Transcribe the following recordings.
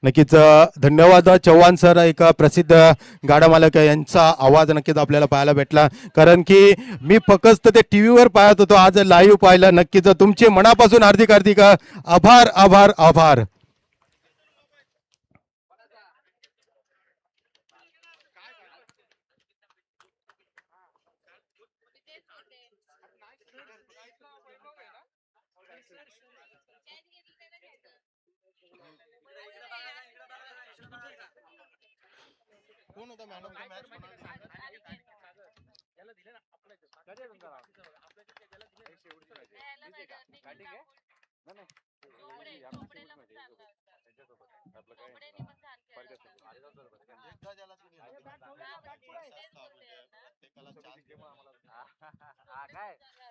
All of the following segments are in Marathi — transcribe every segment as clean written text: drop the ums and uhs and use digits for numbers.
नक्कीच धन्यवाद चव्हाण सर. एक प्रसिद्ध गाडा मालक यांचा आवाज नक्कीच आपल्याला पाहायला भेटला, कारण की मी फक्त ते टीव्हीवर पाहत होतो, आज लाईव्ह पाहिलं. नक्कीच तुमचे मनापासून हार्दिक हार्दिक आभार आभार आभार.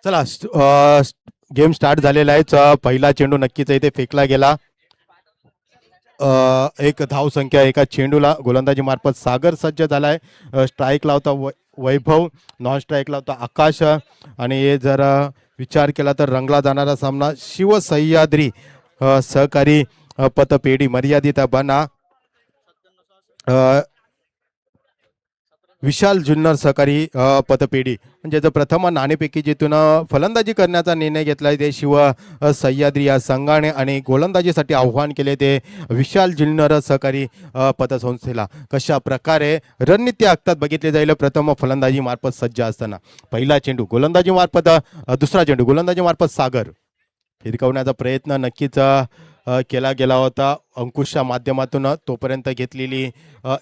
चला गेम स्टार्ट झालेला आहे. पहिला चेंडू नक्कीच इथे फेकला गेला. एक धाव संख्या एका चेंडूला. गोलंदाजी मार्फत सागर सज्ज झालाय. स्ट्राईक लावता वैभव, नॉन स्ट्राईक लावता आकाश. आणि जर विचार केला तर रंगला जाणारा सामना शिव सह्याद्री सहकारी पतपेढी मर्यादित बना विशाल जुन्नर सहकारी पतपेढी म्हणजे जर प्रथम नाणेफेकी जिथून फलंदाजी करण्याचा निर्णय घेतला ते शिव सह्याद्री या संघाने, आणि गोलंदाजीसाठी आव्हान केले ते विशाल जुन्नर सहकारी पतसंस्थेला. कशा प्रकारे रणनीती आखतात बघितले जाईल. प्रथम फलंदाजी मार्फत सज्ज असताना पहिला चेंडू गोलंदाजी मार्फत, दुसरा चेंडू गोलंदाजी मार्फत सागर. फिरकवण्याचा प्रयत्न नक्कीच केला गेला होता अंकुशच्या माध्यमातून. तोपर्यंत घेतलेली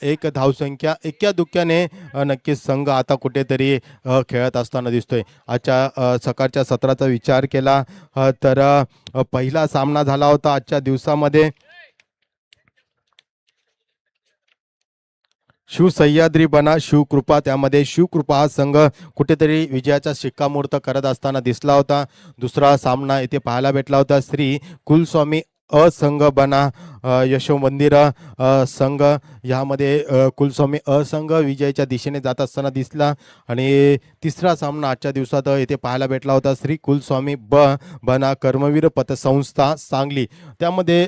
एक धावसंख्या एक्या दुक्क्याने नक्कीच संघ आता कुठेतरी खेळत असताना दिसतोय. आजच्या सकाळच्या सत्राचा विचार केला तर पहिला सामना झाला होता आजच्या दिवसामध्ये शिव सह्याद्री बना शिवकृपा. त्यामध्ये शिवकृपा हा संघ कुठेतरी विजयाचा शिक्कामोर्तब करत असताना दिसला होता. दुसरा सामना इथे पाहायला भेटला होता श्री कुलस्वामी असंघ बना यशोमंदिर संघ. यामध्ये कुलस्वामी असंघ विजयाच्या दिशेने जात असताना दिसला. आणि तिसरा सामना आजच्या दिवसात येथे पाहायला भेटला होता श्री कुलस्वामी बना कर्मवीर पतसंस्था सांगली. त्यामध्ये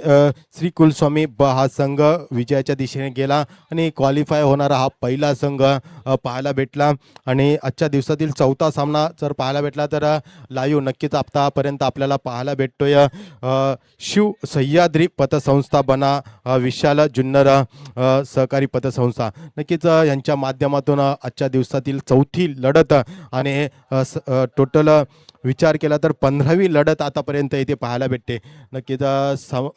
श्री कुलस्वामी हा संघ विजयाच्या दिशेने गेला आणि क्वालिफाय होणारा हा पहिला संघ पाहायला भेटला. आणि आजच्या दिवसातील चौथा सामना जर पाहायला भेटला तर लाईव्ह नक्कीच आतापर्यंत आपल्याला पाहायला भेटतोय शिव सह्याद्री पतसंस्था बना विशाल जुन्नर सहकारी पतसंस्था. नक्कीच यांच्या माध्यमातून आजच्या दिवसातील चौथी लढत आणि टोटल विचार केला तर 15वी लढत आतापर्यंत इथे पाहायला भेटते. नक्कीच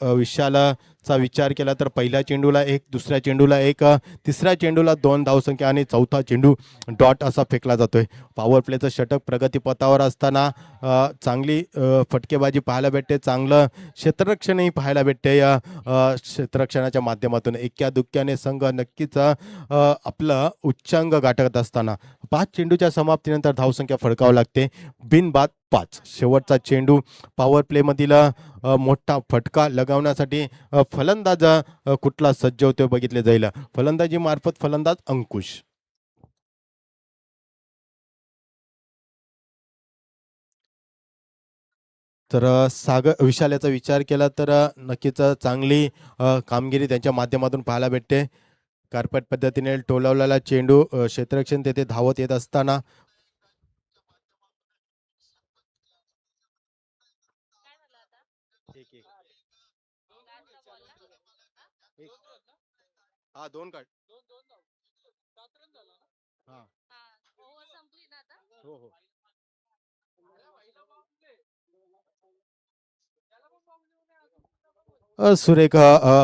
विशालचा विचार केला तर पहिल्या चेंडूला एक, दुसऱ्या चेंडूला एक, तिसऱ्या चेंडूला 2 धावसंख्या आणि चौथा चेंडू डॉट असा फेकला जातोय. पॉवर प्लेचं षटक प्रगतीपथावर असताना चांगली फटकेबाजी पाहायला भेटते. चांगलं क्षेत्ररक्षणही पाहायला भेटते. या क्षेत्ररक्षणाच्या माध्यमातून एक्या दुक्क्याने संघ नक्कीच आपलं उच्चांक गाठत असताना 5 चेंडूच्या समाप्तीनंतर धावसंख्या फडकावं लागते. बिनबाद 5. शेवटचा चेंडू पॉवर प्लेमधील मोठा फटका लगावण्यासाठी फलंदाज कुठला सज्ज होतो बघितले जाईल. फलंदाजी मार्फत फलंदाज अंकुश. तर सागर विशाल याचा विचार केला तर नक्कीच चांगली कामगिरी त्यांच्या माध्यमातून पाहायला भेटते. कार्पेट पद्धतीने टोलवलेला चेंडू क्षेत्ररक्षण तेथे धावत येत असताना हा 2 काढ. हा हो हो. सुरेख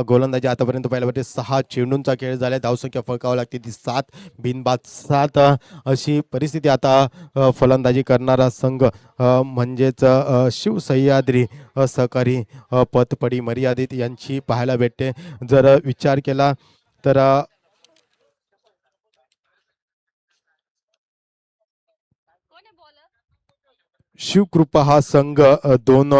गोलंदाजी आतापर्यंत पाहायला भेटते. 6 चेंडूंचा खेळ झाला. धावसंख्या फळकावं लागते ती 7. बिनबाद 7 अशी परिस्थिती आता फलंदाजी करणारा संघ म्हणजेच शिव सह्याद्री सहकारी पतपेढी मर्यादित यांची पाहायला भेटते. जर विचार केला तर शिवकृपा हा संघ 2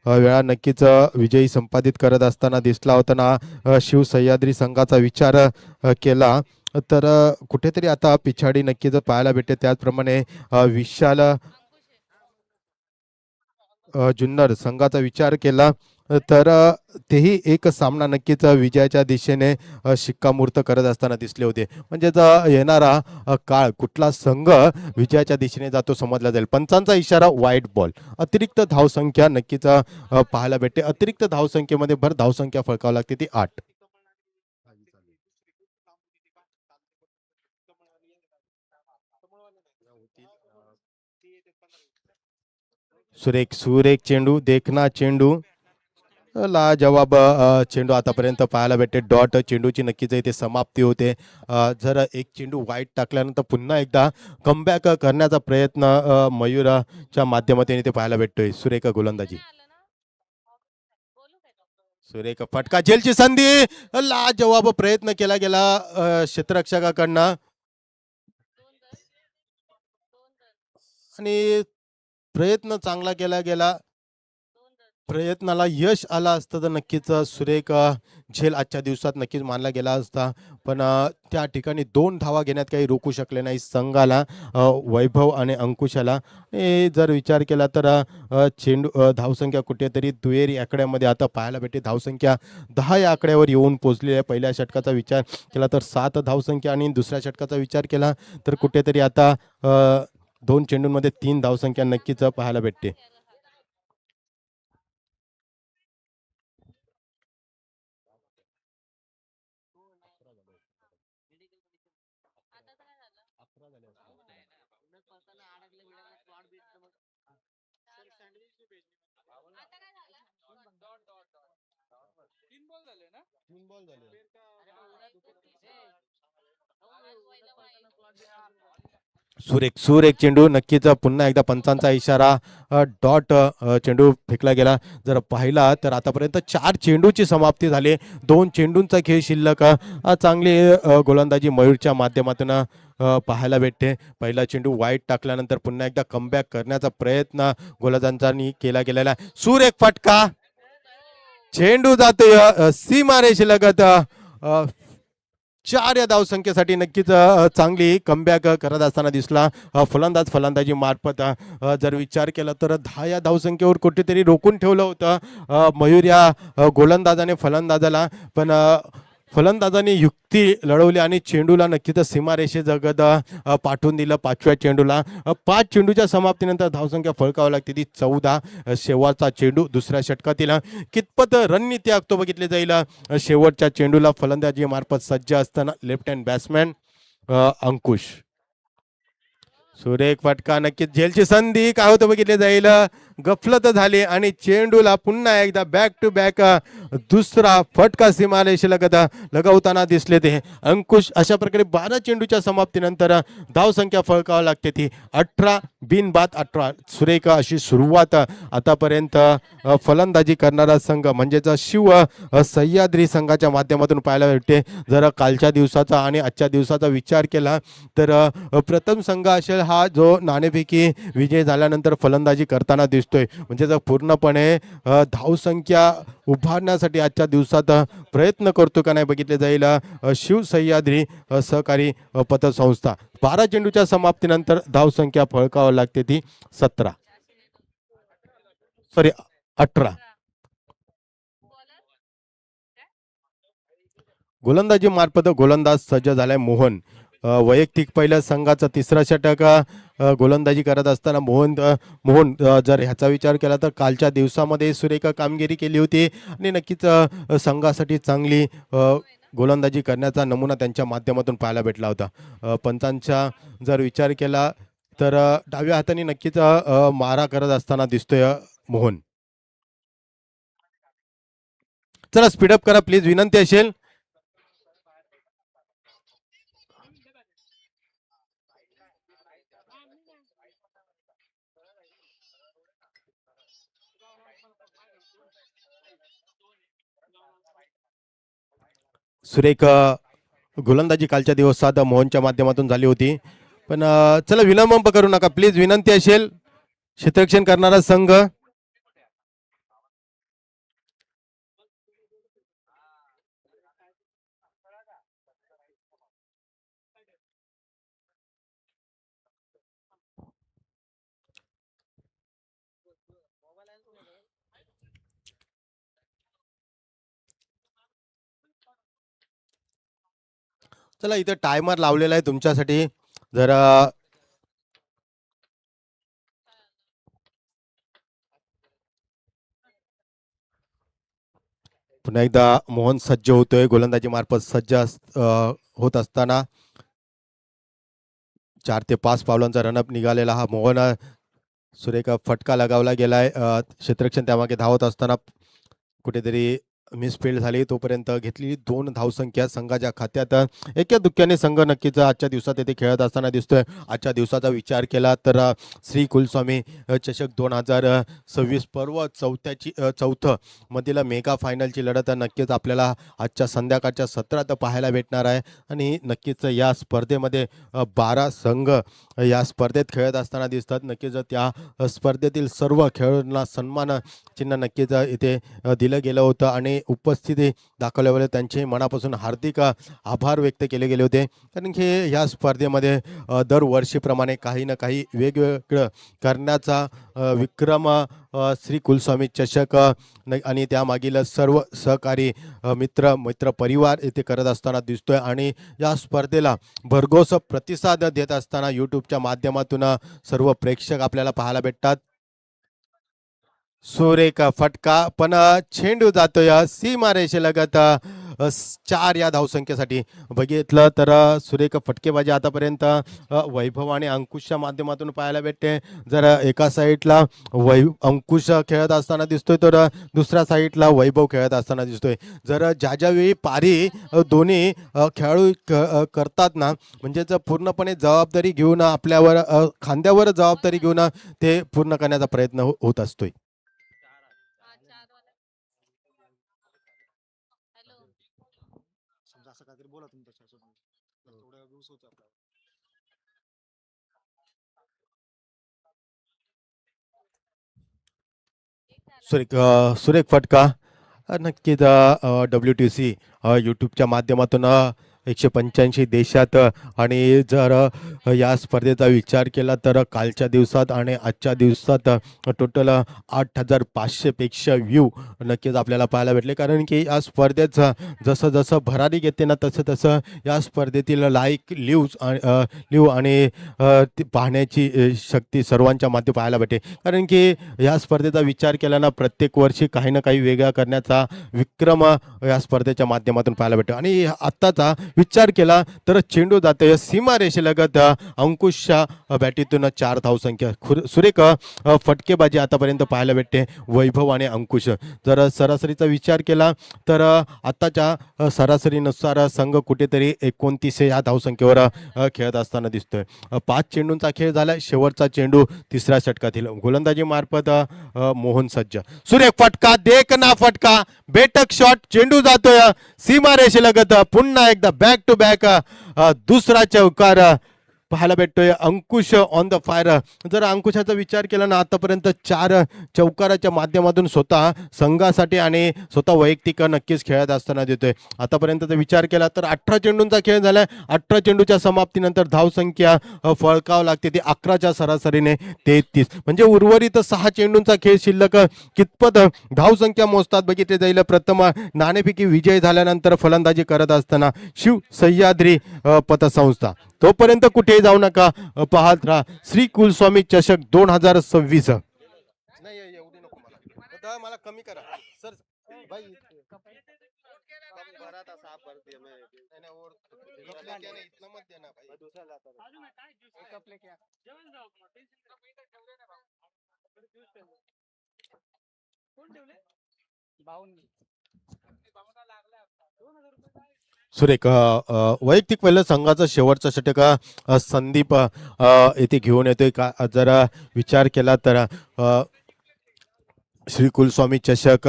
वेळा नक्कीच विजयी संपादित करत असताना दिसला होता ना. शिव सह्याद्री संघाचा विचार केला तर कुठेतरी आता पिछाडी नक्कीच पाहायला भेटते. त्याचप्रमाणे विशाल जुन्नर संघाचा विचार केला तर तेही एक सामना नक्कीच विजयाच्या दिशेने शिक्कामोर्तब करत असताना दिसले होते. म्हणजेच येणारा काळ कुठला संघ विजयाच्या दिशेने जातो समजला जाईल. पंचांचा इशारा व्हाईट बॉल. अतिरिक्त धावसंख्या नक्कीच पाहायला भेटते. अतिरिक्त धावसंख्येमध्ये भर धावसंख्या फळकावी लागते ती 8. सुरेख सुरेख चेंडू देखना चेंडू लाजवाब चेंडू आतापर्यंत पाहायला भेटते. डॉट चेंडूची नक्कीच इथे समाप्ती होते. जर एक चेंडू वाईट टाकल्यानंतर पुन्हा एकदा कमबॅक करण्याचा प्रयत्न मयूराच्या माध्यमातून इथे पाहायला भेटतोय. सुरेख गोलंदाजी. सुरेख फटका झेलची संधी. लाजवाब प्रयत्न केला गेला क्षेत्ररक्षकाकडनं आणि प्रयत्न चांगला केला गेला. प्रयत्नाला यश आलं असतं तर नक्कीच सुरेख झेल आजच्या दिवसात नक्कीच मानला गेला असता. पण त्या ठिकाणी 2 धावा घेण्यात काही रोखू शकले नाही संघाला, वैभव आणि अंकुशाला. हे जर विचार केला तर चेंडू धावसंख्या कुठेतरी दुहेरी आकड्यामध्ये आता पाहायला भेटते. धावसंख्या 10 या आकड्यावर येऊन पोहोचली आहे. पहिल्या षटकाचा विचार केला तर 7 धावसंख्या आणि दुसऱ्या षटकाचा विचार केला तर कुठेतरी आता 2 चेंडूंमध्ये 3 धावसंख्या नक्कीच पाहायला भेटते. सुरेख सुरेख चेंडू नक्कीच पुन्हा एकदा पंचांचा इशारा. डॉट चेंडू फेकला गेला. जर पाहिला तर आतापर्यंत 4 चेंडूची समाप्ती झाली. 2 चेंडूंचा खेळ शिल्लक. चांगली गोलंदाजी मयूरच्या माध्यमातून पाहायला भेटते. पहिला चेंडू वाईट टाकल्यानंतर पुन्हा एकदा कमबॅक करण्याचा प्रयत्न गोलंदाजांनी केला गेलेला आहे. सुरेख फटका. चेंडू जातोय सीमारेषेलगत. 4 या धावसंख्येसाठी नक्कीच चांगली कमबॅक करत असताना दिसला फलंदाजी मार्फत. जर विचार केला तर 10 या धावसंख्येवर कुठेतरी रोखून ठेवलं होतं मयूर या गोलंदाजाने फलंदाजाला. पण फलंदाजाने युक्ती लढवली आणि चेंडूला नक्कीच सीमारेषे जगत पाठवून दिलं. 5व्या चेंडूला 5 चेंडूच्या समाप्तीनंतर धावसंख्या फळकावं लागते ती 14. शेवटचा चेंडू दुसऱ्या षटकातील कितपत रणनीती आखतो बघितले जाईल. शेवटच्या चेंडूला फलंदाजी मार्फत सज्ज असताना लेफ्ट हँड बॅट्समॅन अंकुश. सुरेख फटका नक्कीच झेलची संधी काय होतं बघितले जाईल. गफलत झाली आणि चेंडूला पुन्हा एकदा बॅक टू बॅक दुसरा फटका सीमारेषेलगत लगवताना दिसले ते अंकुश. अशा प्रकारे 12 चेंडूच्या समाप्तीनंतर धावसंख्या फळकावं लागते ती 18 बिनबाद 18. सुरेख अशी सुरुवात आतापर्यंत फलंदाजी करणारा संघ म्हणजेच शिव सह्याद्री संघाच्या माध्यमातून पाहायला भेटते. जर कालच्या दिवसाचा आणि आजच्या दिवसाचा विचार केला तर प्रथम संघ असेल हा जो नाणेफेकी विजय झाल्यानंतर फलंदाजी करताना दिसतोय. म्हणजे जर पूर्णपणे धावसंख्या उभारण्यासाठी आजच्या दिवसात प्रयत्न करतो का नाही बघितले जाईल शिव सह्याद्री सहकारी पतसंस्था. 12 चेंडूच्या समाप्तीनंतर धावसंख्या फळकावं लागते ती 17 सॉरी 18. गोलंदाजी मार्फत गोलंदाज सज्ज झालाय मोहन. वैयक्तिक पहिल्या संघाचा तिसरा षटक गोलंदाजी करत असताना मोहन जर ह्याचा विचार केला तर कालच्या दिवसामध्ये सुरेख कामगिरी केली होती आणि नक्कीच संघासाठी चांगली गोलंदाजी करण्याचा नमुना त्यांच्या माध्यमातून पाहायला भेटला होता. पंचांचा जर विचार केला तर डाव्या हाताने नक्कीच मारा करत असताना दिसतोय मोहन. चला स्पीडअप करा प्लीज विनंती असेल. सुरेख गोलंदाजी कालच्या दिवसात मोहनच्या माध्यमातून झाली होती. पण चला विलंब करू नका प्लीज विनंती असेल. क्षेत्ररक्षण करणारा संघ चला इथे टायमर लावलेला आहे तुमच्यासाठी. जरा पुन्हा एकदा मोहन सज्ज होतोय गोलंदाजी मार्फत सज्ज होत असताना 4 ते 5 पावलांचा रनअप निघालेला हा मोहन सुरेख फटका लगावला गेलाय. क्षेत्ररक्षण त्यामागे धावत असताना कुठेतरी मिसफील्ड झाली. तोपर्यंत घेतलेली 2 धावसंख्या संघाच्या खात्यात. एका दुक्क्याने संघ नक्कीच आजच्या दिवसात येथे खेळत असताना दिसतोय. आजच्या दिवसाचा विचार केला तर श्री कुलस्वामी चषक 2026 पर्व चौथं मधील मेगा फायनलची लढत नक्कीच आपल्याला आजच्या संध्याकाळच्या सत्रात पाहायला भेटणार आहे. आणि नक्कीच या स्पर्धेमध्ये 12 संघ या स्पर्धेत खेळत असताना दिसतात. नक्कीच त्या स्पर्धेतील सर्व खेळाडूंना सन्मान चिन्ह नक्कीच इथे दिलं गेलं होतं आणि उपस्थिती दाखवल्यावर त्यांचे मनापासून हार्दिक आभार व्यक्त केले गेले होते. कारण की ह्या स्पर्धेमध्ये दरवर्षीप्रमाणे काही ना काही वेगवेगळं करण्याचा विक्रम श्री कुलस्वामी चषक आणि त्यामागील सर्व सहकारी मित्र परिवार इथे करत असताना दिसतोय. आणि या स्पर्धेला भरघोस प्रतिसाद देत असताना यूट्यूबच्या माध्यमातून सर्व प्रेक्षक आपल्याला पाहायला भेटतात. सुरेख फटका पण चेंडू जातोय सीमारेषेलगत. 4 या धावसंख्येसाठी बघितलं तर सुरेख फटकेबाजी आतापर्यंत वैभव आणि अंकुशच्या माध्यमातून पाहायला भेटते. जर एका साईडला अंकुश खेळत असताना दिसतोय तर दुसऱ्या साईडला वैभव खेळत असताना दिसतोय. जर ज्या वेळी पारी दोन्ही खेळाडू करतात ना, म्हणजेच पूर्णपणे जबाबदारी घेऊन आपल्यावर खांद्यावर जबाबदारी घेऊन ते पूर्ण करण्याचा प्रयत्न होत असतोय. सुरेख फटका नक्कीच WTC यूट्यूबच्या माध्यमातून 185 देशात आणि जर या स्पर्धेचा विचार केला तर कालच्या दिवसात आणि आजच्या दिवसात टोटल 8,500 पेक्षा व्ह्यू नक्कीच आपल्याला पाहायला भेटले. कारण की या स्पर्धेचं जसं जसं भरारी घेते ना तसं तसं या स्पर्धेतील लाईक लिव्ह आणि ती पाहण्याची शक्ती सर्वांच्या माध्यमातून पाहायला भेटते. कारण की या स्पर्धेचा विचार केला ना प्रत्येक वर्षी काही ना काही वेगळा करण्याचा विक्रम या स्पर्धेच्या माध्यमातून पाहायला भेटतो. आणि आत्ताचा विचार केला तर चेंडू जाते सीमारेषेलगत. अंकुशच्या बॅटीतून 4 धावसंख्या. सुरेख फटकेबाजी आतापर्यंत पाहायला भेटते वैभव आणि अंकुश. जर सरासरीचा विचार केला तर आत्ताच्या सरासरीनुसार संघ कुठेतरी 29 या धावसंख्येवर खेळत असताना दिसतोय. 5 चेंडूंचा खेळ झालाय. शेवटचा चेंडू तिसऱ्या षटकातील गोलंदाजी मार्फत मोहन सज्ज. सुरेख फटका देखना फटका बेटक शॉट. चेंडू जातोय सीमारेषेलगत. पुन्हा एकदा बॅक टू बॅक दुसरा चौकार पाहायला भेटतोय. अंकुश ऑन द फायर. जर अंकुशाचा विचार केला ना आतापर्यंत 4 चौकाराच्या माध्यमातून स्वतः संघासाठी आणि स्वतः वैयक्तिक नक्कीच खेळत असताना देतोय. आतापर्यंतचा विचार केला तर 18 चेंडूंचा खेळ झालाय. 18 चेंडूच्या समाप्तीनंतर धावसंख्या फळकावं लागते ती 11च्या सरासरीने 33. म्हणजे उर्वरित 6 चेंडूंचा खेळ शिल्लक कितपत धावसंख्या मोजतात बघितले जाईल. प्रथम नाणेफेकी विजय झाल्यानंतर फलंदाजी करत असताना शिव सह्याद्री पतसंस्था. तोपर्यंत कुठेही जाऊ नका, पाहत राहा श्री कुलस्वामी चषक 2026. नाही एवढी नको मला कमी करा सर भाई. सुरेख वैयक्तिक पहिलं संघाचं शेवटचं षटक संदीप येथे घेऊन येतोय. का जरा विचार केला तर श्री कुलस्वामी चषक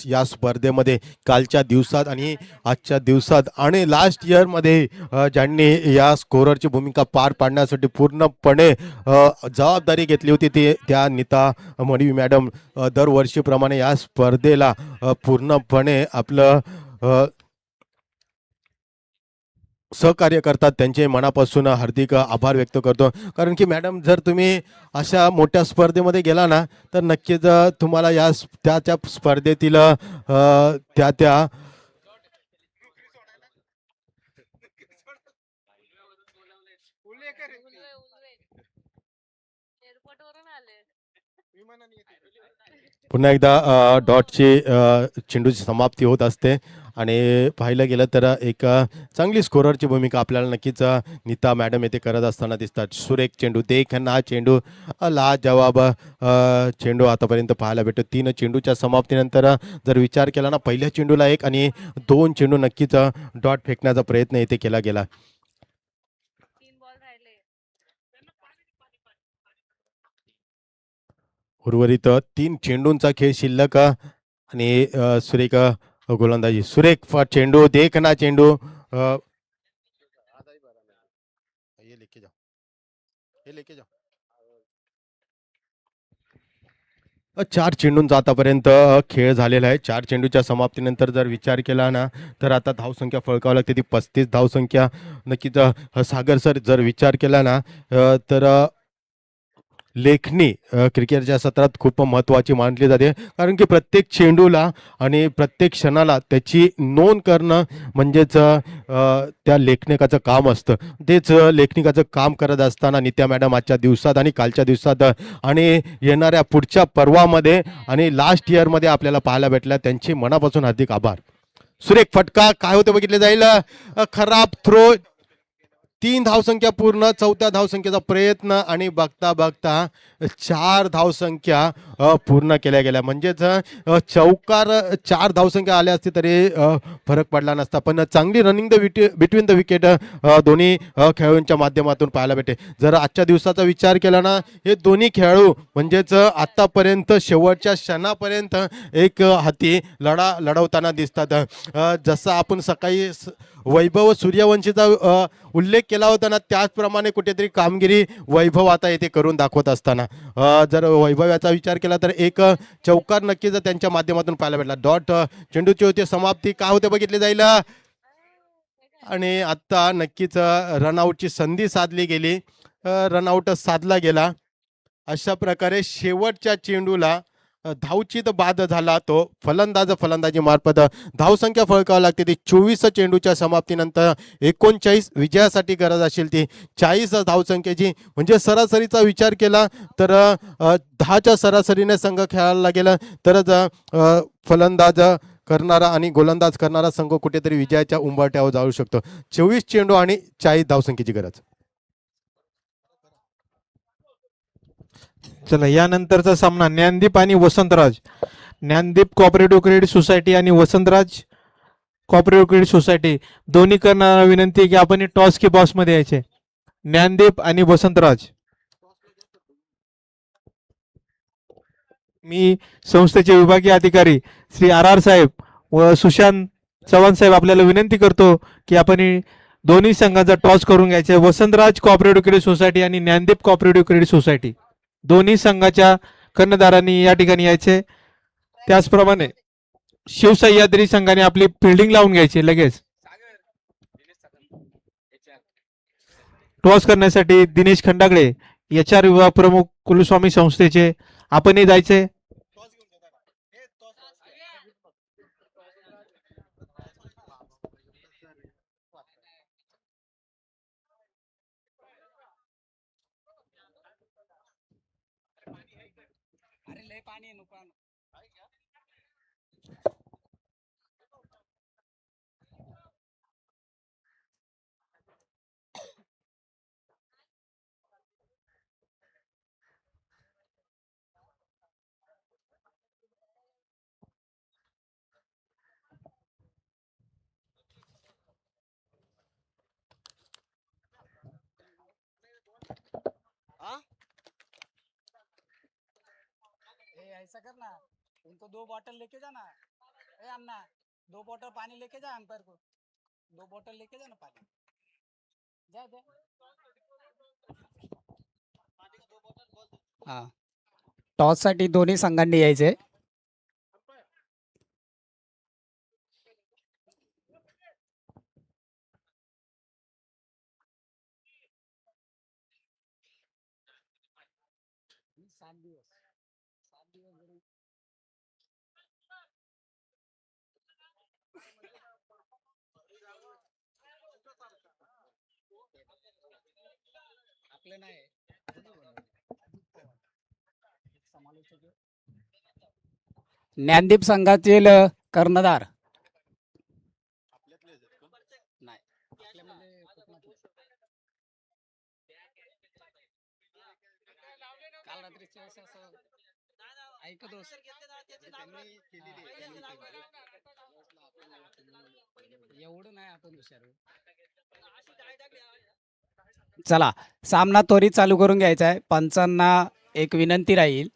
या स्पर्धेमध्ये कालच्या दिवसात आणि आजच्या दिवसात आणि लास्ट इयरमध्ये ज्यांनी या स्कोररची भूमिका पार पाडण्यासाठी पूर्णपणे जबाबदारी घेतली होती ती त्या नीता मडवी मॅडम दरवर्षीप्रमाणे या स्पर्धेला पूर्णपणे आपलं सहकार्य करतात. त्यांचे मनापासून हार्दिक आभार व्यक्त करतो. कारण की मॅडम जर तुम्ही अशा मोठ्या स्पर्धेमध्ये गेला ना तर नक्कीच तुम्हाला या त्या स्पर्धेतील त्या एअरपोर्ट वरून आले. पुन्हा एकदा डॉटची चेंडूची समाप्ती होत असते आणि पाहायला गेलं तर एक चांगली स्कोररची भूमिका आपल्याला नक्कीच नीता मॅडम येथे करत असताना दिसतात. सुरेख चेंडू देखना चेंडू लाजवाब चेंडू आतापर्यंत पाहायला भेटतो. 3 चेंडूच्या समाप्तीनंतर जर विचार केला ना, पहिल्या चेंडूला 1 आणि 2 चेंडू नक्कीच डॉट फेकण्याचा प्रयत्न येथे केला गेला. 3 बॉल राहिले. उर्वरित 3 चेंडूंचा खेळ शिल्लक आणि सुरेख गोलंदाजी. सुरेख चेंडू देखना चेंडू ये लेके जाओ, हे लेके जाओ. 4 चेंडूंचा आतापर्यंत खेळ झालेला आहे. 4 चेंडूच्या समाप्तीनंतर जर विचार केला ना, तर आता धावसंख्या फळकावं लागते. ती 35 धावसंख्या नक्कीच सागर सर जर विचार केला ना, तर लेखणी क्रिकेटच्या सत्रात खूप महत्त्वाची मानली जाते. कारण की प्रत्येक चेंडूला आणि प्रत्येक क्षणाला त्याची नोंद करणं म्हणजेच त्या लेखनिकाचं काम असतं. तेच लेखनिकाचं काम करत असताना नित्या मॅडम आजच्या दिवसात आणि कालच्या दिवसात आणि येणाऱ्या पुढच्या पर्वामध्ये आणि लास्ट इयरमध्ये आपल्याला पाहायला भेटल्या. त्यांचे मनापासून हार्दिक आभार. सुरेख फटका काय होते बघितले जाईल. खराब थ्रो. 3 धावसंख्या पूर्ण. 4थ्या धावसंख्येचा प्रयत्न आणि बघता बघता 4 धावसंख्या पूर्ण केल्या गेल्या. म्हणजेच चौकार 4 धावसंख्या आल्या असती तरी फरक पडला नसता. पण चांगली running the between the wicket दोन्ही खेळाडूंच्या माध्यमातून पाहायला भेटे. जर आजच्या दिवसाचा विचार केला ना, हे दोन्ही खेळाडू म्हणजेच आतापर्यंत शेवटच्या क्षणापर्यंत एक हाती लढवताना दिसतात. जसं आपण सकाळी वैभव सूर्यवंशीचा उल्लेख केला होता ना, त्याचप्रमाणे कुठेतरी कामगिरी वैभव आता येथे करून दाखवत असताना जर वैभव याचा विचार केला तर एक चौकार नक्कीच त्यांच्या माध्यमातून पाहायला भेटला. डॉट चेंडूची होती समाप्ती काय होते बघितले जाईल आणि आता नक्कीच रनआउटची संधी साधली गेली. रनआउट साधला गेला. अशा प्रकारे शेवटच्या चेंडूला धावचीत बाद झाला तो फलंदाजी मार्फत धावसंख्या फळकावी लागते ती 24 चेंडूच्या समाप्तीनंतर 39 विजयासाठी गरज असेल ती 40 धावसंख्येची. म्हणजे सरासरीचा विचार केला तर 10च्या सरासरीने संघ खेळायला गेला तरच फलंदाज करणारा आणि गोलंदाज करणारा संघ कुठेतरी विजयाच्या उंबरठ्यावर जाऊ शकतो. 24 चेंडू आणि 40 धावसंख्येची गरज. चला यानंतरचा सामना ज्ञानदीप आणि Vasantraj. Gyandeep cooperative credit society आणि वसंतराज कोऑपरेटिव्ह क्रेडिट सोसायटी दोन्ही करणारा विनंती आहे की आपण टॉस की बॉक्स मध्ये यायचे. ज्ञानदीप आणि वसंतराज. मी संस्थेचे विभागीय अधिकारी श्री आर साहेब व सुशांत चव्हाण साहेब आपल्याला विनंती करतो की आपण दोन्ही संघांचा टॉस करून घ्यायचे. वसंतराज कोऑपरेटिव्ह क्रेडिट सोसायटी आणि ज्ञानदीप कोऑपरेटिव्ह क्रेडिट सोसायटी दोन्ही संघाच्या कर्णधारांनी या ठिकाणी यायचे. त्याचप्रमाणे शिवसह्याद्री संघाने आपली फिल्डिंग लावून घ्यायची. लगेच टॉस करण्यासाठी दिनेश खंडागळे HR विभाग प्रमुख कुलस्वामी संस्थेचे आपणही जायचे. अरे लय पाणी आहे नको आणू. हाँ? ऐसा करना, उनको 2 बॉटल लेके जाना. अन्ना 2 बॉटल पानी लेके जा. अंपायर को 2 बॉटल लेके जाना पानी. जा दे. हा टॉस साठी दोन्ही संघांनी यायचे. टाकलं नाही समालोचक ज्ञानदीप संघातील कर्णधार नाही आपल्यामध्ये कोकणातले. काल रात्रीच्या वेळेस असं ऐकत होतो. एवढं नाही आपण हुशार. चला सामना त्वरित चालू करून घ्यायचा आहे. पंचांना एक विनंती राहील.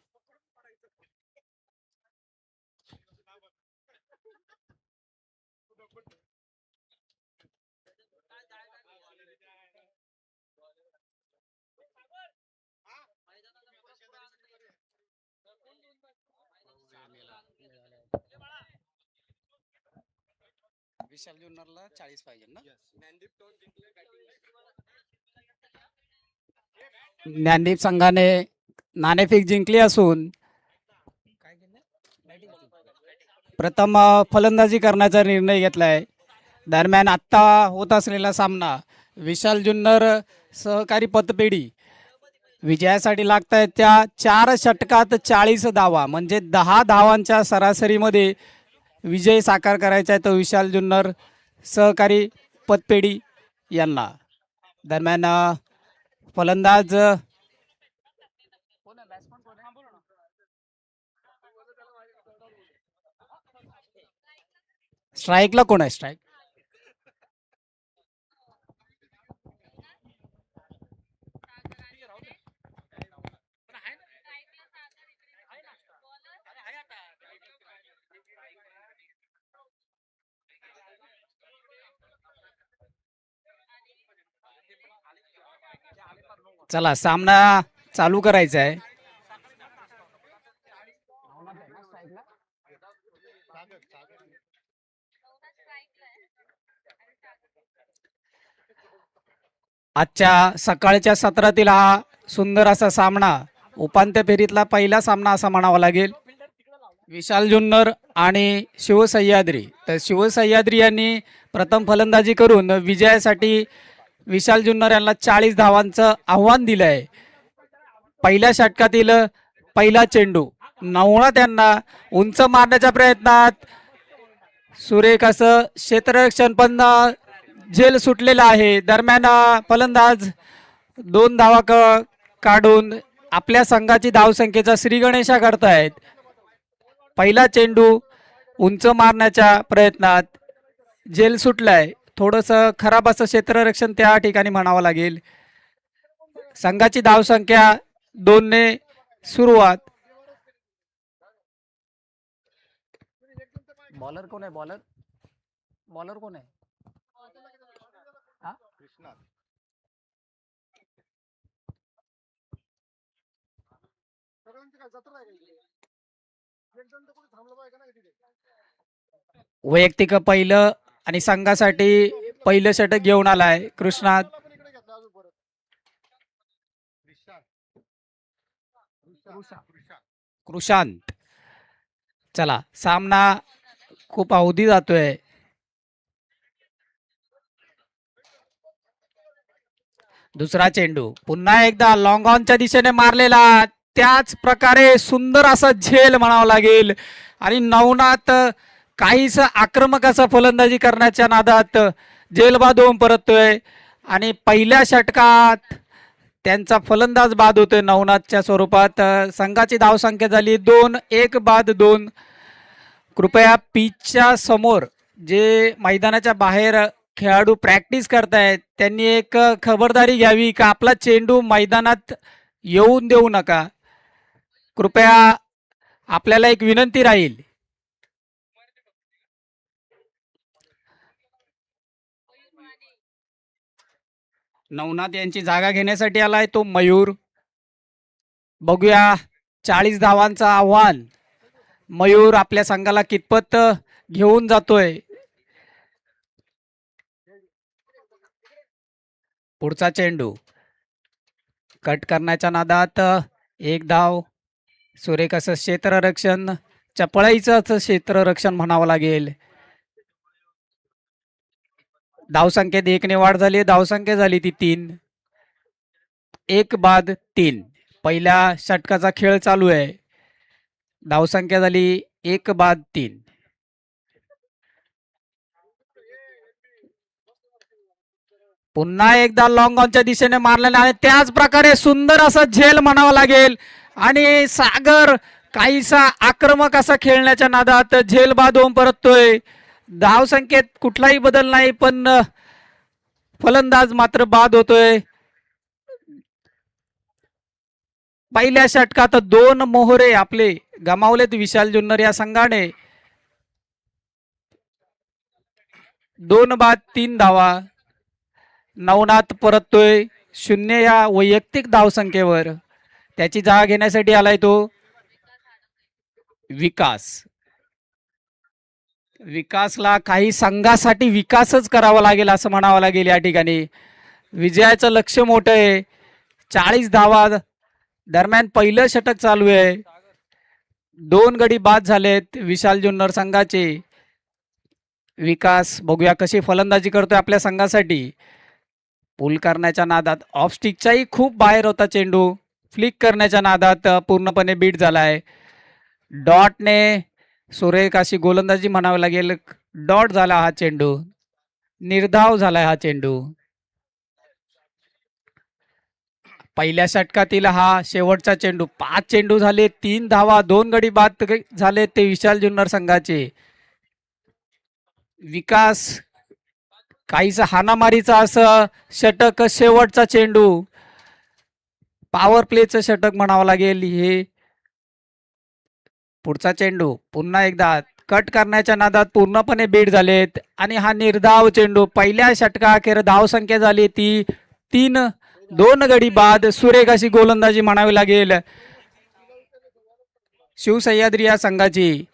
विशाल जुन्नरला 40 पाहिजे ना. ज्ञानदीप संघाने नाणेफेक जिंकली असून प्रथम फलंदाजी करण्याचा निर्णय घेतलाय. दरम्यान आत्ता होत असलेला सामना विशाल जुन्नर सहकारी पतपेढी विजयासाठी लागत आहेत त्या 4 षटकात 40 धावा म्हणजे 10 धावांच्या सरासरीमध्ये विजय साकार करायचा आहे तो विशाल जुन्नर सहकारी पतपेढी यांना. दरम्यान फलंदाज स्ट्राईकला कोण आहे? स्ट्राईक चला सामना चालू करायचा आहे. आजच्या सकाळच्या सत्रातील हा सुंदर असा सामना उपांत्य फेरीतला पहिला सामना असा म्हणावा लागेल. विशाल जुन्नर आणि शिवसह्याद्री. तर शिवसह्याद्री यांनी प्रथम फलंदाजी करून विजयासाठी विशाल जुन्नर यांना 40 धावांचं आव्हान दिलं आहे. पहिल्या षटकातील पहिला चेंडू नवणा त्यांना उंच मारण्याच्या प्रयत्नात सुरेख असं क्षेत्ररक्षण पण झेल सुटलेला आहे. दरम्यान फलंदाज 2 धावा काढून आपल्या संघाची धावसंख्येचा श्रीगणेशा करतायत. पहिला चेंडू उंच मारण्याच्या प्रयत्नात झेल सुटलाय. थोडंसं खराब असं क्षेत्ररक्षण त्या ठिकाणी म्हणावं लागेल. संघाची धावसंख्या 2 ने सुरुवात. बॉलर कोण आहे? बॉलर कोण आहे? वैयक्तिक पहिलं आणि संघासाठी पहिलं षटक घेऊन आलाय कृष्णा. कृशांत. चला सामना खूप अवधी जातोय. दुसरा चेंडू पुन्हा एकदा लॉंग ऑनच्या दिशेने मारलेला. त्याच प्रकारे सुंदर असा झेल म्हणावं लागेल. आणि नवनाथ काहीच आक्रमक असं फलंदाजी करण्याच्या नादात झेल बाद होऊन परततोय. आणि पहिल्या षटकात त्यांचा फलंदाज बाद होतोय नवनाथच्या स्वरूपात. संघाची धावसंख्या झाली 2. 1 बाद 2. कृपया पिचच्या समोर जे मैदानाच्या बाहेर खेळाडू प्रॅक्टिस करतायत त्यांनी एक खबरदारी घ्यावी का आपला चेंडू मैदानात येऊन देऊ नका. कृपया आपल्याला एक विनंती राहील. नवनाथ यांची जागा घेण्यासाठी आलाय तो मयूर. बघूया 40 धावांचं आव्हान मयूर आपल्या संघाला कितपत घेऊन जातोय. पुढचा चेंडू कट करण्याच्या नादात 1 धाव. सुरेख असं क्षेत्ररक्षण, चपळाईचं क्षेत्ररक्षण म्हणावं लागेल. धावसंख्येत 1 ने वाढ झाली. धावसंख्या झाली ती 3. 1 बाद 3. पहिल्या षटकाचा खेळ चालू आहे. धावसंख्या झाली 1 बाद 3. पुन्हा एकदा लॉंग ऑनच्या दिशेने मारलेला आहे. त्याच प्रकारे सुंदर असा झेल म्हणावा लागेल आणि सागर काहीसा आक्रमक असा खेळण्याच्या नादात झेल बाद होऊन परततोय. धावसंख्येत कुठलाही बदल नाही, पण फलंदाज मात्र बाद होतोय. पहिल्या षटकात 2 मोहरे आपले गमावलेत विशाल जुन्नर या संघाने. 2 बाद 3 धावा. नवनाथ परततोय 0 या वैयक्तिक धावसंख्येवर. त्याची जागा घेण्यासाठी आलाय तो विकासला काही संघासाठी विकासच करावा लागेल असं म्हणावं लागेल या ठिकाणी. विजयाचं लक्ष मोठं आहे. 40 धावा दरम्यान पहिलं षटक चालू आहे. 2 गडी बाद झालेत विशाल जुन्नर संघाचे. विकास बघूया कशी फलंदाजी करतोय आपल्या संघासाठी. पुल करण्याच्या नादात ऑफ स्टिकच्याही खूप बाहेर होता चेंडू. फ्लिक करण्याच्या नादात पूर्णपणे बीट झालाय. डॉटने सुरेख अशी गोलंदाजी म्हणावी लागेल. डॉट झाला हा चेंडू. निर्धाव झालाय हा चेंडू. पहिल्या षटकातील हा शेवटचा चेंडू. 5 चेंडू झाले, 3 धावा, 2 गडी बाद झाले ते विशाल जुन्नर संघाचे. विकास काहीसा हाणामारीचा असं षटक. शेवटचा चेंडू पॉवर प्लेचं षटक म्हणावं लागेल हे. पुढचा चेंडू पुन्हा एकदा कट करण्याच्या नादात पूर्णपणे बीट झालेत आणि हा निर्धाव चेंडू. पहिल्या षटका अखेर धावसंख्या झाली ती 3. 2 गडी बाद. सुरेख अशी गोलंदाजी म्हणावी लागेल शिवसह्याद्री या संघाची.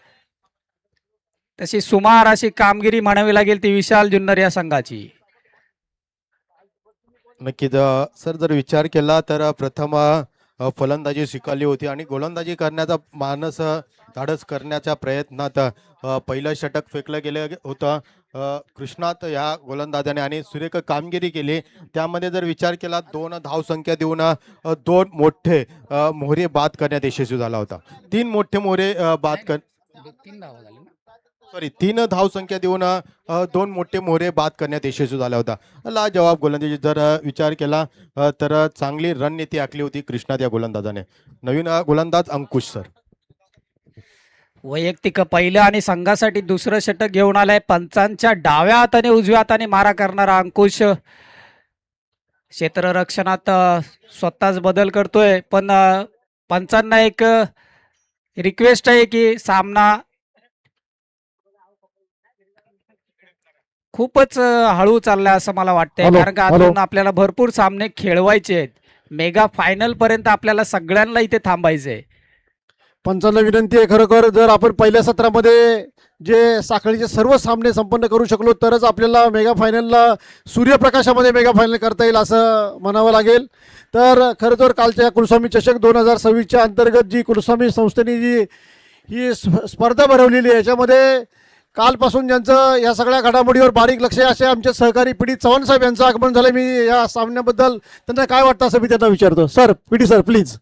तशी सुमार अशी कामगिरी म्हणावी लागेल ती विशाल जुन्नर या संघाची. नक्कीच सर, जर विचार केला तर प्रथम फलंदाजी स्वीकारली होती आणि गोलंदाजी करण्याचा मानस धाडस करण्याच्या प्रयत्नात पहिलं षटक फेकलं गेलं होतं कृष्णात या गोलंदाजाने आणि सुरेख कामगिरी केली. त्यामध्ये जर विचार केला 2 धावसंख्या देऊन 2 मोठे मोहरे बाद करण्यात यशस्वी झाला होता. 3 मोठे मोहरे बाद कर 3 धावसंख्या देऊन 2 मोठे मोहरे बाद करण्यात यशस्वी झाला होता. लाजवाब गोलंदाजी जर विचार केला तर चांगली रणनीती आखली होती कृष्णात या गोलंदाजाने. नवीन गोलंदाज अंकुश सर. वैयक्तिक पहिलं आणि संघासाठी दुसरं षटक घेऊन आलाय. पंचांच्या डाव्या हाताने उजव्या हाताने मारा करणारा अंकुश क्षेत्ररक्षणात स्वतःच बदल करतोय. पण पंचांना एक रिक्वेस्ट आहे की सामना खूपच हळू चाललाय असं मला वाटतंय. कारण का अजून आपल्याला भरपूर सामने खेळवायचे आहेत. मेगा फायनल पर्यंत आपल्याला सगळ्यांना इथे थांबायचंय. पंचांना विनंती आहे, खरोखर जर आपण पहिल्या सत्रामध्ये जे साखळीचे सर्व सामने संपन्न करू शकलो तरच आपल्याला मेगा फायनलला सूर्यप्रकाशामध्ये मेगा फायनल करता येईल असं म्हणावं लागेल. तर खरं तर कालच्या कुलस्वामी चषक 2026च्या अंतर्गत जी कुलस्वामी संस्थेने जी ही स्पर्धा भरवलेली आहे याच्यामध्ये कालपासून ज्यांचं या सगळ्या घडामोडीवर बारीक लक्ष आहे असे आमचे सहकारी पी डी चव्हाण साहेब यांचं आगमन झालं. मी या सामन्याबद्दल त्यांना काय वाटतं असं मी त्यांना विचारतो. Sir, P D sir please.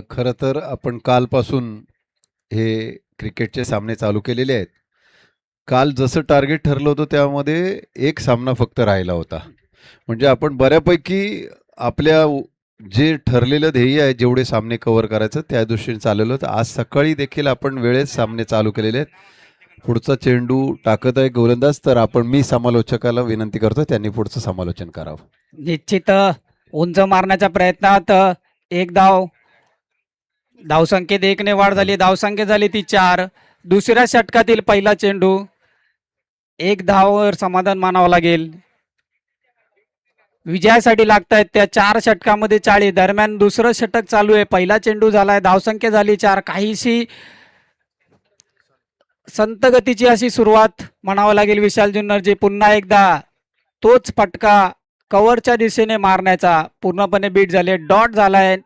खरं तर आपण कालपासून हे क्रिकेटचे सामने चालू केलेले आहेत. काल जसं टार्गेट ठरलं होतं त्यामध्ये एक सामना फक्त राहिला होता. म्हणजे आपण बऱ्यापैकी आपल्या जे ठरलेलं ध्येय आहे जेवढे सामने कव्हर करायचं त्या दृष्टीने चाललेलं होतं. आज सकाळी देखील आपण वेळेत सामने चालू केलेले आहेत. पुढचा चेंडू टाकत आहे गोलंदाज, तर आपण मी समालोचकाला विनंती करतो त्यांनी पुढचं समालोचन करावं. निश्चित उंच मारण्याच्या प्रयत्नात एक धावसंख्येत 1 ने वाढ झाली. धावसंख्या झाली ती 4. दुसऱ्या षटकातील पहिला चेंडू 1 धावावर समाधान मानावं लागेल. विजयासाठी लागतायत त्या 4 षटकामध्ये 40. दरम्यान दुसरं षटक चालू आहे. पहिला चेंडू झालाय. धावसंख्या झाली 4. काहीशी संत गतीची अशी सुरुवात म्हणावं लागेल विशाल जुन्नरची. पुन्हा एकदा तोच फटका कव्हरच्या दिशेने मारण्याचा पूर्णपणे बीट झाले. डॉट झालाय.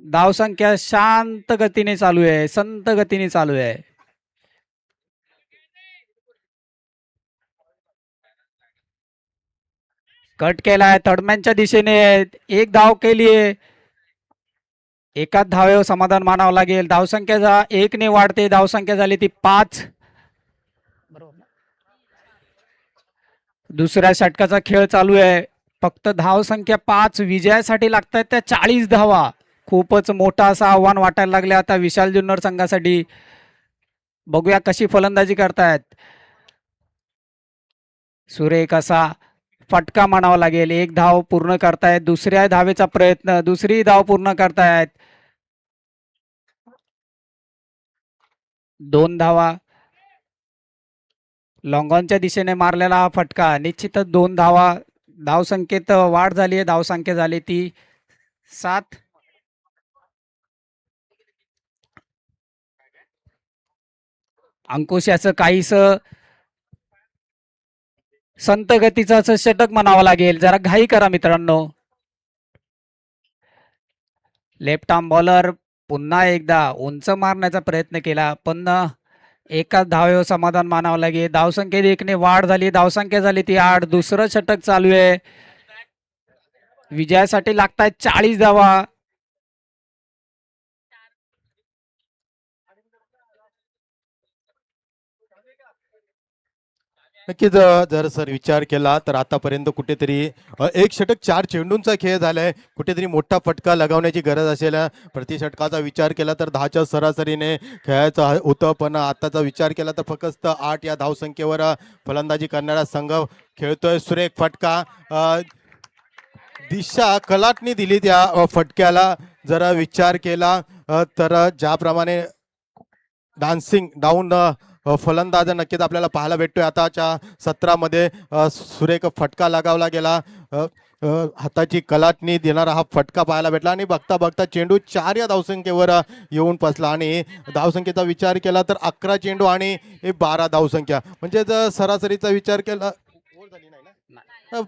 धावसंख्या शांत गतीने चालू आहे. संत गतीने चालू आहे. कट केलाय थर्डमॅनच्या दिशेने, एक धाव केली आहे, एकाच धावेवर समाधान मानावं लागेल. धावसंख्या 1 ने वाढते, धावसंख्या झाली ती 5. दुसऱ्या षटकाचा खेळ चालू आहे. फक्त धावसंख्या 5, विजयासाठी लागतात त्या 40 धावा. खूपच मोठा असं आव्हान वाटायला लागले आता विशाल जुन्नर संघासाठी. बघूया कशी फलंदाजी करतायत. सुरेख असा फटका म्हणावा लागेल. एक धाव पूर्ण करतायत, दुसऱ्या धावेचा प्रयत्न, दुसरी धाव पूर्ण करतायत. 2 धावा. लॉंगॉनच्या दिशेने मारलेला हा फटका, निश्चितच 2 धावा. धावसंख्येत वाढ झाली आहे, धावसंख्या झाली ती 7. अंकुश याचं काहीस संत गतीचं असं षटक म्हणावं लागेल. जरा घाई करा मित्रांनो. लेफ्ट आर्म बॉलर पुन्हा एकदा उंच मारण्याचा प्रयत्न केला, पण एकाच धावेवर समाधान मानावं लागेल. धावसंख्येत 1 ने वाढ झाली, धावसंख्या झाली ती 8. दुसरं षटक चालू आहे. विजयासाठी लागतायत 40 धावा. नक्कीच जर सर विचार केला तर आतापर्यंत कुठेतरी एक षटक 4 चेंडूंचा खेळ झालाय. कुठेतरी मोठा फटका लगावण्याची गरज असेल. प्रति षटकाचा विचार केला तर 10च्या सरासरीने खेळायचं होतं, पण आताचा विचार केला तर फक्त 8 या धावसंख्येवर फलंदाजी करणारा संघ खेळतोय. सुरेख फटका, दिशा कलाटणी दिली त्या फटक्याला. जरा विचार केला तर ज्याप्रमाणे डान्सिंग डाऊन फलंदाज नक्कीच आपल्याला पाहायला भेटतोय. आताच्या सत्रामध्ये सुरेख फटका लगावला गेला. हाताची कलाटणी देणारा हा फटका पाहायला भेटला आणि बघता बघता चेंडू 4 या धावसंख्येवर येऊन बसला. आणि धावसंख्येचा विचार केला तर 11 चेंडू आणि 12 धावसंख्या, म्हणजे जर सरासरीचा विचार केला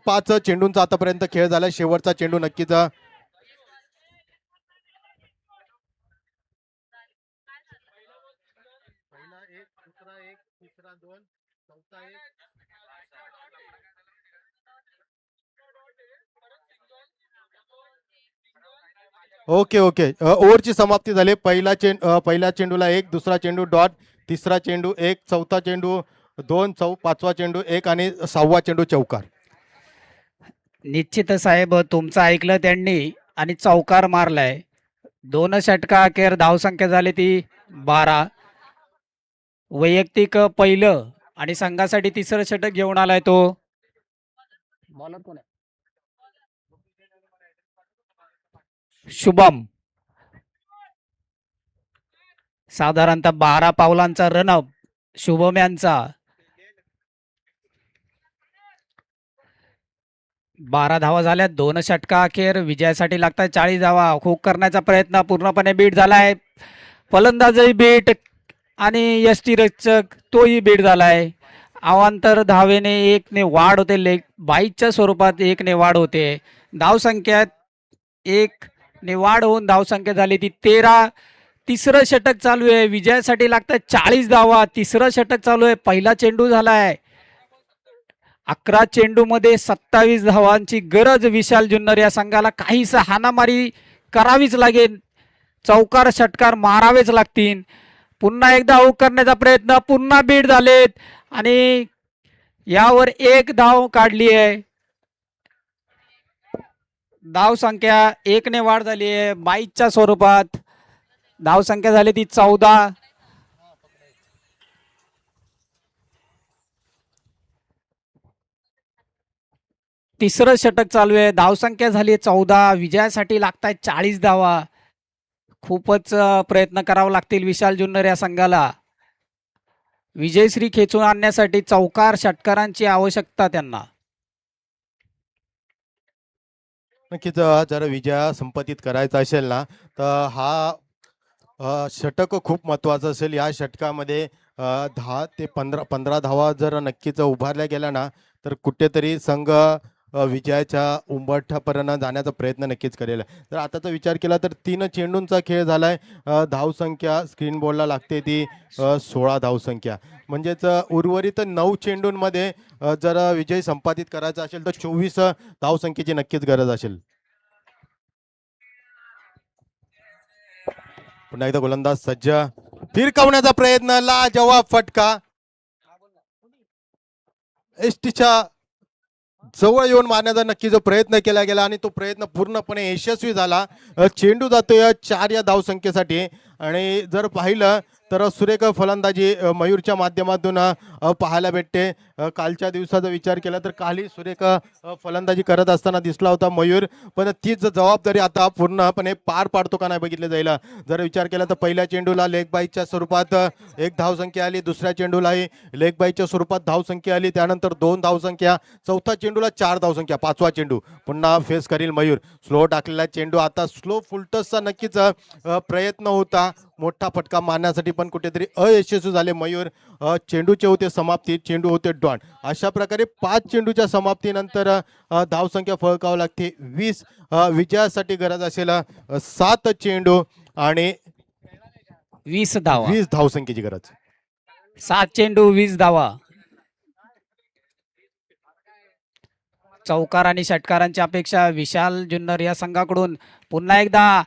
5 चेंडूंचा आतापर्यंत खेळ झाला. शेवटचा चेंडू नक्कीच ओके ओके. ओव्हरची समाप्ती झाली. पहिल्या चेंडूला 1, दुसरा चेंडू डॉट, तिसरा चेंडू 1, चौथा चेंडू 2, पाचवा चेंडू 1 आणि 6वा चेंडू चौकार. निश्चित साहेब तुमचं ऐकलं त्यांनी आणि चौकार मारलाय. 2 षटका अखेर धावसंख्या झाली ती 12. वैयक्तिक पहिलं आणि संघासाठी तिसरं षटक घेऊन आलाय तो. बॉलर कोण आहे? शुभम. साधारणतः 12 पावलांचा रनअप शुभम यांचा. 12 धावा झाल्या. 2 षटका अखेर विजयासाठी लागतात 40 धावा. हुक करण्याचा प्रयत्न पूर्णपणे बीट झालाय. फलंदाजही बीट आणि यष्टीरक्षक तोही बीट झालाय. अवांतर धावेने 1 ने वाढ होते. लेग बाईच्या स्वरूपात 1 ने वाढ होते. धावसंख्यात 1 ने वाढ होऊन धावसंख्या झाली ती 13. तिसरं षटक चालू आहे. विजयासाठी लागतात 40 धावा. तिसरं षटक चालू आहे. पहिला चेंडू झालाय. 11 चेंडूमध्ये 27 धावांची गरज विशाल जुन्नर या संघाला. काहीस हाणामारी करावीच लागेल. चौकार षटकार मारावेच लागतील. पुन्हा एकदा आऊट करण्याचा प्रयत्न, पुन्हा बीट झालेत आणि यावर 1 धाव काढली आहे. धाव संख्या 1 ने वाढ झाली आहे. 22च्या स्वरूपात धाव संख्या झाली ती 14. तिसरं षटक चालू आहे. धावसंख्या झाली 14. विजयासाठी लागतायत 40 धावा. खूपच प्रयत्न करावे लागतील विशाल जुन्नर या संघाला. विजयश्री खेचून आणण्यासाठी चौकार षटकारांची आवश्यकता त्यांना. नक्कीच जर विजय संपादित करायचा असेल ना तर हा षटक खूप महत्त्वाचं असेल. या षटकामध्ये 10 ते 15 धावा जर नक्कीच उभारल्या गेल्या ना तर कुठेतरी संघ विजयाच्या उंबरठ्यापर्यंत जाण्याचा प्रयत्न नक्कीच करेल. जर आताचा विचार केला तर 3 चेंडूंचा खेळ झालाय. धावसंख्या स्क्रीन बोर्डला लागते ती 16 धावसंख्या. म्हणजेच उर्वरित 9 चेंडूंमध्ये जर विजय संपादित करायचा असेल तर 24 धावसंख्येची नक्कीच गरज असेल. पुन्हा एकदा गोलंदाज सज्ज, फिरकवण्याचा प्रयत्न, लाजवाब फटका. एसटीच्या जवळ येऊन मारण्याचा नक्की जो प्रयत्न केला गेला आणि तो प्रयत्न पूर्णपणे यशस्वी झाला. चेंडू जातोय 4 या धावसंख्येसाठी आणि जर पाहिलं तर सुरेख फलंदाजी मयूरच्या माध्यमातून पाहायला भेटते. कालच्या दिवसाचा विचार केला तर कालही सुरेख फलंदाजी करत असताना दिसला होता मयूर, पण तीच जबाबदारी आता पूर्णपणे पार पाडतो का नाही बघितलं जाईल. जर विचार केला तर पहिल्या चेंडूला लेग बाईच्या स्वरूपात 1 धावसंख्या आली, दुसऱ्या चेंडूलाही लेग बाईच्या स्वरूपात धावसंख्या आली, त्यानंतर 2 धावसंख्या, चौथा चेंडूला 4 धावसंख्या, 5वा चेंडू पुन्हा फेस करील मयूर. स्लो टाकलेला चेंडू आता स्लो फुलटसचा नक्कीच प्रयत्न होता मोठा फटका मारण्यासाठी, पण कुठेतरी अयशस्वी झाले मयूर. चेंडूचे होते समाप्ती, चेंडू होते डॉन. अशा प्रकारे 5 चेंडूच्या समाप्तीनंतर धावसंख्या फळकावं लागते 20. विजयासाठी गरज असेल 7 चेंडू आणि 20 धावा. 20 धावसंख्येची गरज. 7 चेंडू 20 धावा. चौकार आणि षटकारांची अपेक्षा विशाल जुन्नर या संघाकडून. पुन्हा एकदा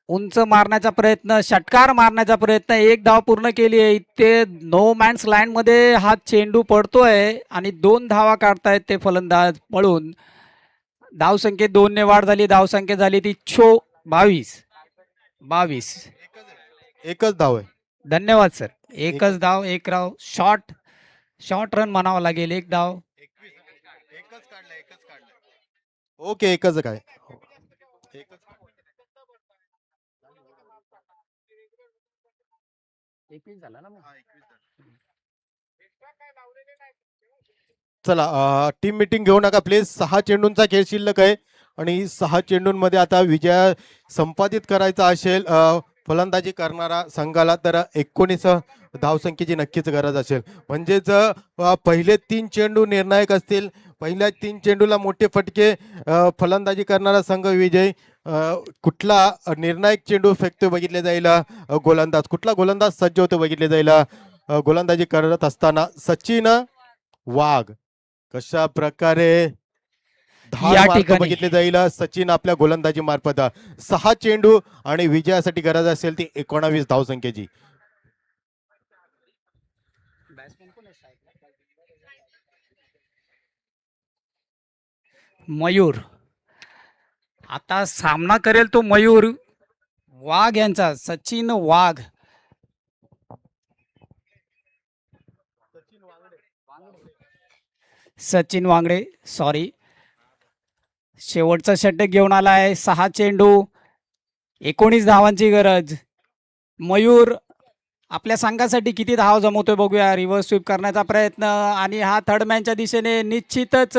उंच मारण्याचा प्रयत्न, षटकार मारण्याचा प्रयत्न, 1 धाव पूर्ण केली आहे. इथे नो मॅन्स लाईन मध्ये हा चेंडू पडतोय आणि 2 धावा काढतायत ते फलंदाज पळून. धावसंख्येत 2 ने वाढ झाली. धावसंख्या झाली ती 22. एकच धाव आहे. धन्यवाद सर. एकच धाव, 1 धाव. शॉर्ट रन म्हणावं लागेल. 1 धाव. ओके, एकच काय. चला टीम मीटिंग घेऊ नका प्लीज. 6 चेंडूंचा खेळ शिल्लक आहे आणि 6 चेंडूंमध्ये आता विजय संपादित करायचा असेल फलंदाजी करणारा संघाला तर 19 धावसंख्येची नक्कीच गरज असेल. म्हणजेच पहिले 3 चेंडू निर्णायक असतील. पहिल्या 3 चेंडूला मोठे फटके फलंदाजी करणारा संघ विजय. कुठला निर्णायक चेंडू फेकतो बघितले जाईल गोलंदाज, कुठला गोलंदाज सज्ज होतो बघितले जाईल गोलंदाजी करत असताना. सचिन वाघ कशा प्रकारे या ठिकाणी बघितले जाईल सचिन आपल्या गोलंदाजी मार्फत. 6 चेंडू आणि विजयासाठी गरज असेल ती 19 धावसंख्येची. मयूर आता सामना करेल तो मयूर वाघ यांचा. सचिन वाघ. सचिन वांगडे, सॉरी. शेवटचा षटक घेऊन आलाय. 6 चेंडू 19 धावांची गरज. मयूर आपल्या संघासाठी किती धाव जमवतोय बघूया. रिव्हर्स स्वीप करण्याचा प्रयत्न आणि हा थर्ड मॅनच्या दिशेने निश्चितच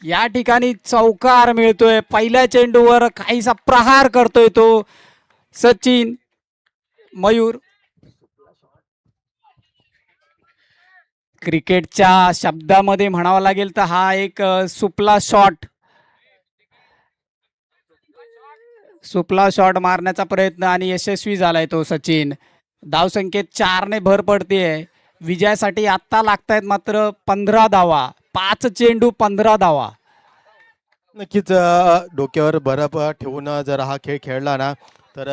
या ठिकाणी चौकार मिळतोय. पहिल्या चेंडूवर काहीसा प्रहार करतोय तो सचिन. मयूर क्रिकेटच्या शब्दामध्ये म्हणावं लागेल तर हा एक सुपला शॉट मारण्याचा प्रयत्न आणि यशस्वी झालाय तो सचिन. धावसंख्येत 4 ने भर पडते. विजयासाठी आत्ता लागतायत मात्र 15 धावा. 5 चेंडू 15 धावा. नक्कीच डोक्यावर बर्फ ठेवून जर हा खेळ खेळला ना तर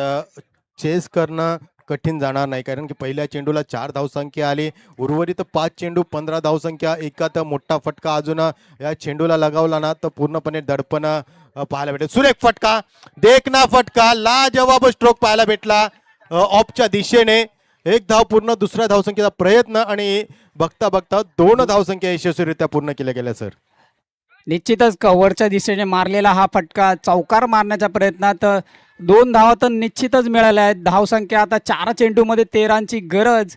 चेस करणं कठीण जाणार नाही, कारण की पहिल्या चेंडूला 4 धावसंख्या आली. उर्वरित 5 चेंडू 15 धावसंख्या. एकात मोठा फटका अजून या चेंडूला लगावला ना तर पूर्णपणे दडपण पाहायला भेटेल. सुरेख फटका, देखना फटका, लाजवाब स्ट्रोक पाहायला भेटला ऑफच्या दिशेने. 1 धाव पूर्ण, दुसऱ्या धावसंख्येचा प्रयत्न आणि बघता बघता 2 धावसंख्या यशस्वीरित्या पूर्ण केल्या गेल्या सर. निश्चितच कव्हरच्या दिशेने मारलेला हा फटका चौकार मारण्याच्या प्रयत्नात 2 धावा तर निश्चितच मिळाल्या आहेत. धावसंख्या आता 4 चेंडूमध्ये 13ची गरज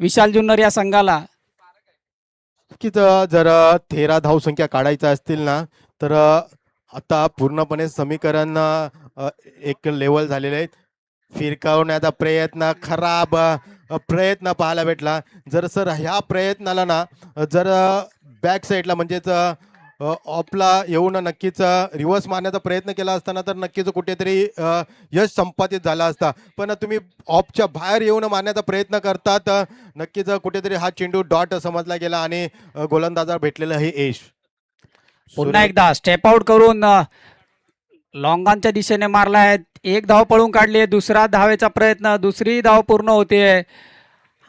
विशाल जुन्नर या संघाला. की जर 13 धावसंख्या काढायच्या असतील ना तर आता पूर्णपणे समीकरण एक लेवल झालेले आहेत. फिरकावण्याचा प्रयत्न, खराब प्रयत्न पाहायला भेटला. जर सर ह्या प्रयत्नाला ना जर बॅक साईडला म्हणजेच ऑफला येऊन नक्कीच रिव्हर्स मारण्याचा प्रयत्न केला असताना तर नक्कीच कुठेतरी यश संपादित झाला असता. पण तुम्ही ऑफच्या बाहेर येऊन मारण्याचा प्रयत्न करतात, नक्कीच कुठेतरी हा चेंडू डॉट समजला गेला आणि गोलंदाजाला भेटलेलं हे यश. पुन्हा एकदा स्टेप आउट करून लॉंगांच्या दिशेने मारलाय. एक धाव पळून काढली, दुसरा धावेचा प्रयत्न, दुसरी धाव पूर्ण होते.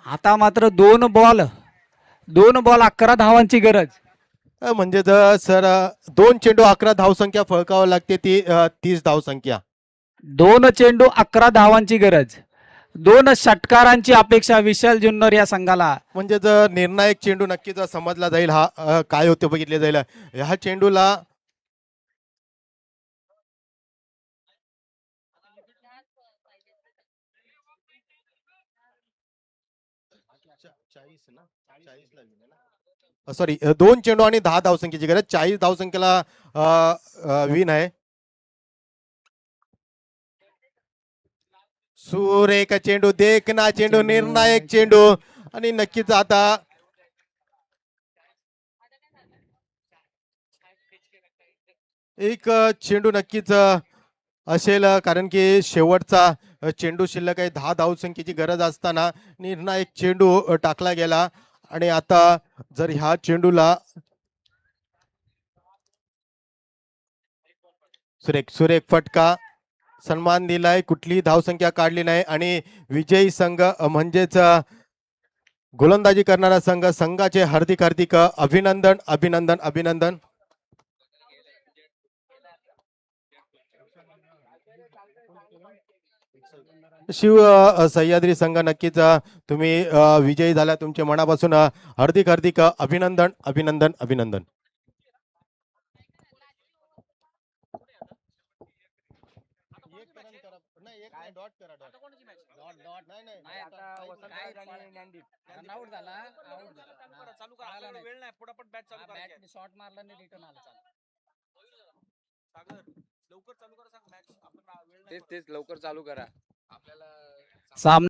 आता मात्र 2 बॉल 11 धावांची गरज. म्हणजे सर 2 चेंडू 11 धावसंख्या फळकावं लागते, ती 30 धावसंख्या. 2 चेंडू 11 धावांची गरज. 2 षटकारांची अपेक्षा विशाल जुन्नर या संघाला. म्हणजे निर्णायक चेंडू नक्कीच समजला जाईल, हा काय होते बघितले जाईल. ह्या चेंडूला सॉरी 2 चेंडू आणि 10 धावसंख्येची गरज. 40 धावसंख्येला विन आहे. सुरेख चेंडू, देखना चेंडू, निर्णायक चेंडू आणि नक्कीच आता एक चेंडू नक्कीच असेल, कारण की शेवटचा चेंडू शिल्लक आहे. 10 धावसंख्येची गरज असताना निर्णायक चेंडू टाकला गेला आणि आता जर ह्या चेंडूला सुरेख सुरेख फटका, सन्मान दिलाय, कुठलीही धावसंख्या काढली नाही आणि विजयी संघ म्हणजेच गोलंदाजी करणारा संघ, संघाचे हार्दिक हार्दिक अभिनंदन अभिनंदन अभिनंदन. शिव सह्याद्री संघ नक्कीच तुम्ही विजयी झाला, तुमचे मनापासून हार्दिक हार्दिक अभिनंदन अभिनंदन अभिनंदन. सामना